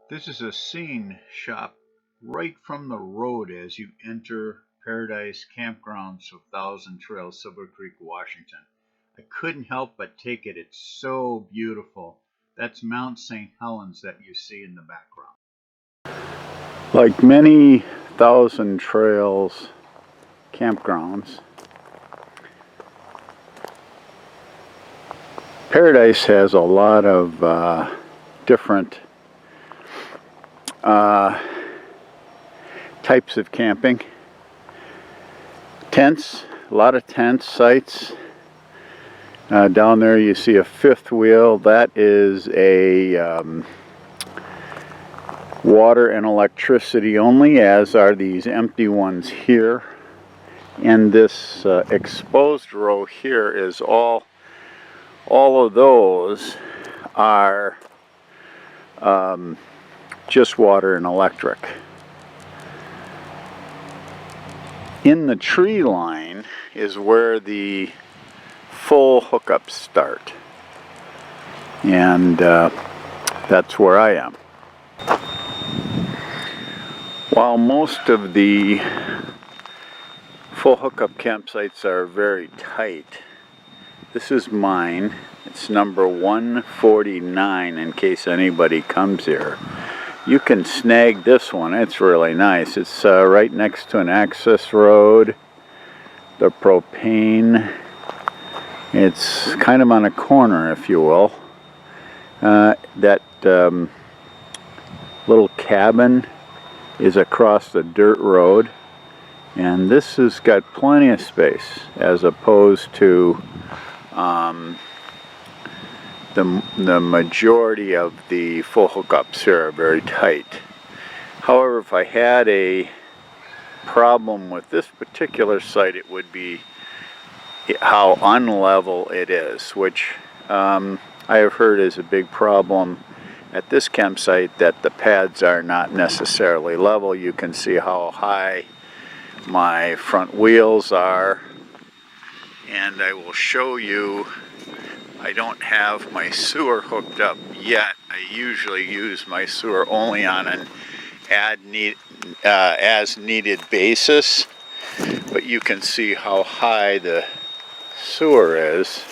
This is a scene shot right from the road as you enter Paradise Campgrounds of Thousand Trails, Silver Creek, Washington. I couldn't help but take it. It's so beautiful. That's Mount St. Helens that you see in the background. Like many Thousand Trails campgrounds, Paradise has a lot of different types of camping. Tents, a lot of tent sites. Down there you see a fifth wheel. That is a water and electricity only, as are these empty ones here. And this exposed row here is all of those are just water and electric. In the tree line is where the full hookups start, and that's where I am. While most of the full hookup campsites are very tight, this is mine. It's number 149 in case anybody comes here. You can snag this one. It's really nice. It's right next to an access road, the propane. It's kind of on a corner, if you will. That little cabin is across the dirt road, and this has got plenty of space as opposed to the majority of the full hookups here are very tight. However, if I had a problem with this particular site, it would be how unlevel it is, which I have heard is a big problem at this campsite, that the pads are not necessarily level. You can see how high my front wheels are, and I will show you. I don't have my sewer hooked up yet. I usually use my sewer only on an as needed basis, but you can see how high the sewer is,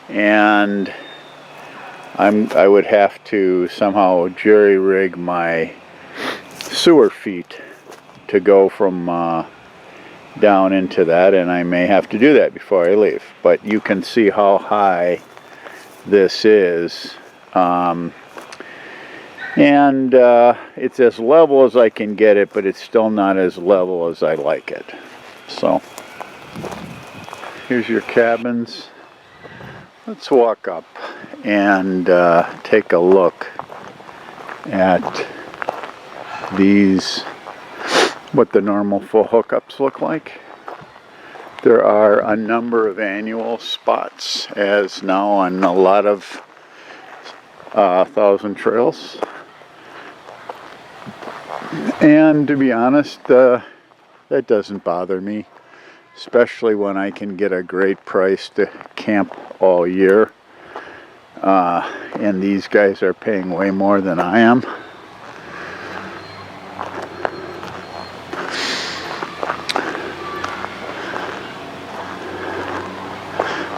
and I would have to somehow jerry-rig my sewer feet to go from down into that, and I may have to do that before I leave. But you can see how high this is, and it's as level as I can get it, but it's still not as level as I like it. So here's your cabins. Let's walk up and take a look at these, what the normal full hookups look like. There are a number of annual spots, as now on a lot of Thousand Trails. And to be honest, that doesn't bother me, especially when I can get a great price to camp all year. And these guys are paying way more than I am.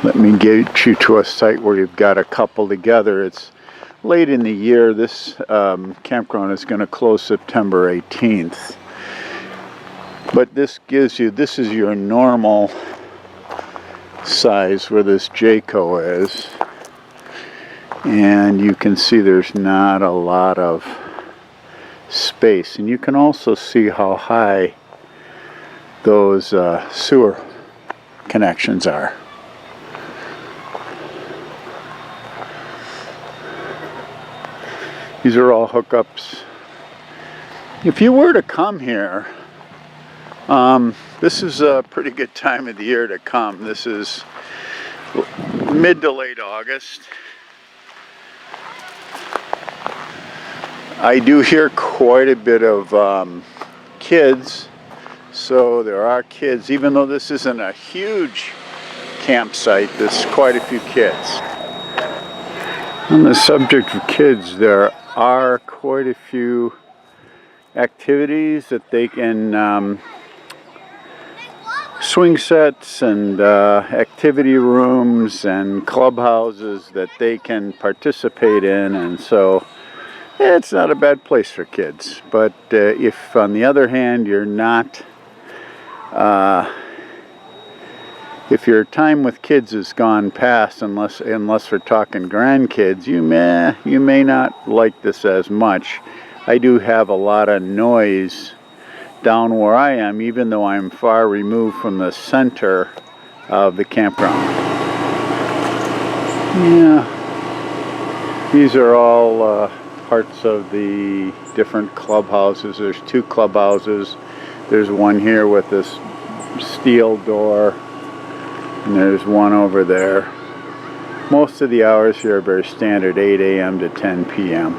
Let me get you to a site where you've got a couple together. It's late in the year. This campground is going to close September 18th. But this gives you, this is your normal size where this Jayco is. And you can see there's not a lot of space. And you can also see how high those sewer connections are. These are all hookups. If you were to come here, this is a pretty good time of the year to come. This is mid to late August. I do hear quite a bit of kids, so there are kids. Even though this isn't a huge campsite, there's quite a few kids. On the subject of kids, there are quite a few activities that they can, swing sets and activity rooms and clubhouses that they can participate in, and so it's not a bad place for kids. But if on the other hand you're not, if your time with kids is gone past, unless we're talking grandkids, you may not like this as much. I do have a lot of noise down where I am, even though I'm far removed from the center of the campground. Yeah, these are all parts of the different clubhouses. There's 2 clubhouses. There's one here with this steel door, and there's one over there. Most of the hours here are very standard, 8 a.m. to 10 p.m.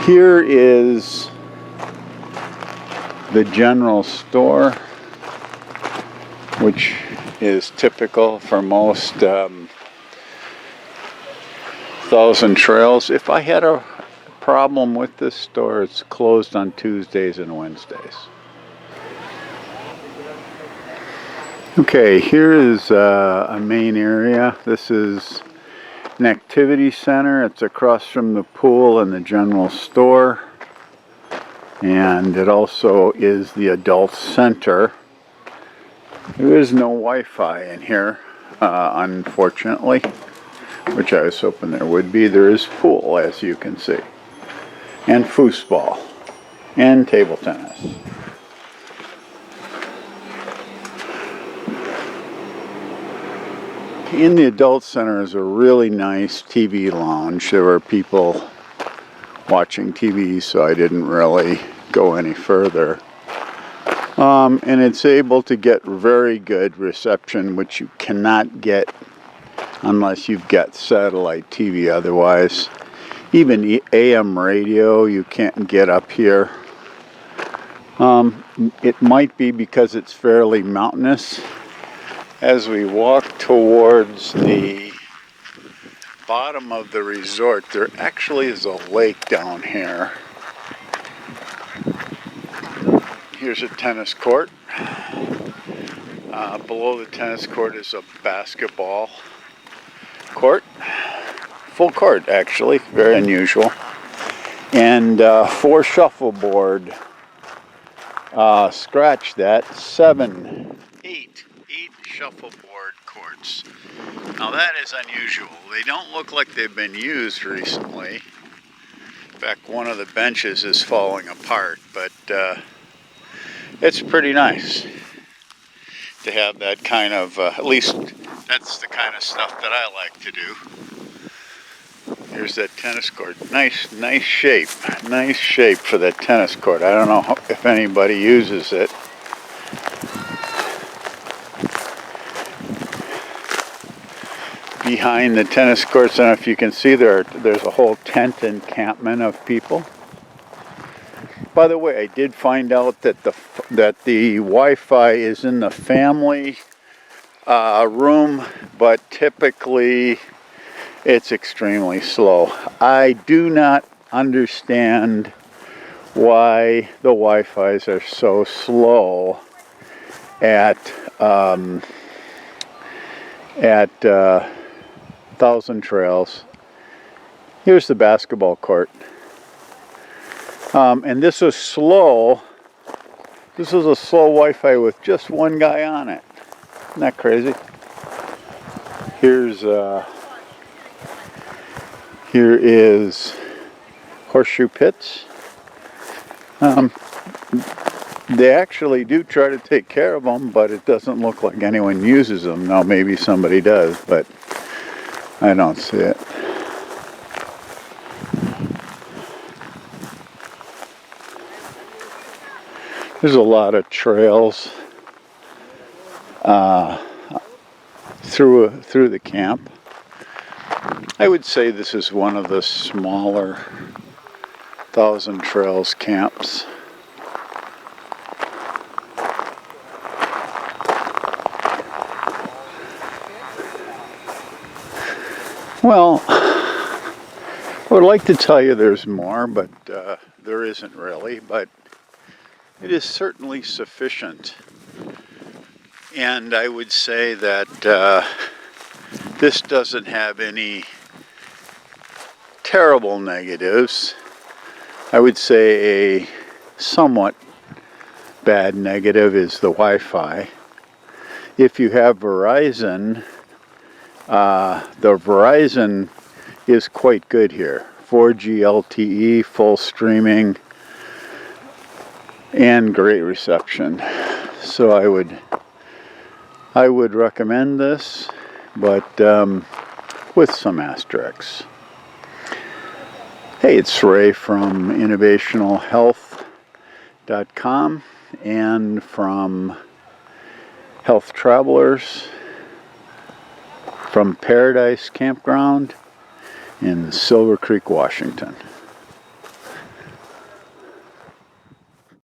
Here is the general store, which is typical for most Thousand Trails. If I had a problem with this store, it's closed on Tuesdays and Wednesdays. Okay, here is a main area. This is an activity center. It's across from the pool and the general store. And it also is the adult center. There is no Wi-Fi in here, unfortunately, which I was hoping there would be. There is pool, as you can see, and foosball, and table tennis. In the adult center is a really nice TV lounge. There were people watching TV, so I didn't really go any further. And it's able to get very good reception, which you cannot get unless you've got satellite TV. Otherwise, even AM radio you can't get up here. It might be because it's fairly mountainous. As we walk towards the bottom of the resort, there actually is a lake down here. Here's a tennis court. Below the tennis court is a basketball court. Full court, actually. Very unusual. And 4 shuffleboard. Scratch that. 8 shuffleboard courts. Now that is unusual. They don't look like they've been used recently. In fact, one of the benches is falling apart, but it's pretty nice to have that kind of, at least that's the kind of stuff that I like to do. Here's that tennis court. Nice shape. Nice shape for that tennis court. I don't know if anybody uses it. Behind the tennis courts, I don't know if you can see there's a whole tent encampment of people. By the way, I did find out that the Wi-Fi is in the family room, but typically it's extremely slow. I do not understand why the Wi-Fi's are so slow at Thousand Trails. Here's the basketball court. And this is slow. This is a slow Wi-Fi with just one guy on it. Isn't that crazy? Here is Horseshoe Pits. They actually do try to take care of them, but it doesn't look like anyone uses them. Now maybe somebody does, but I don't see it. There's a lot of trails through the camp. I would say this is one of the smaller Thousand Trails camps. Well, I would like to tell you there's more, but there isn't really, but it is certainly sufficient. And I would say that this doesn't have any terrible negatives. I would say a somewhat bad negative is the Wi-Fi. If you have Verizon, the Verizon is quite good here. 4G LTE, full streaming, and great reception. So I would recommend this, but with some asterisks. Hey, it's Ray from innovationalhealth.com and from Health Travelers from Paradise Campground in Silver Creek, Washington.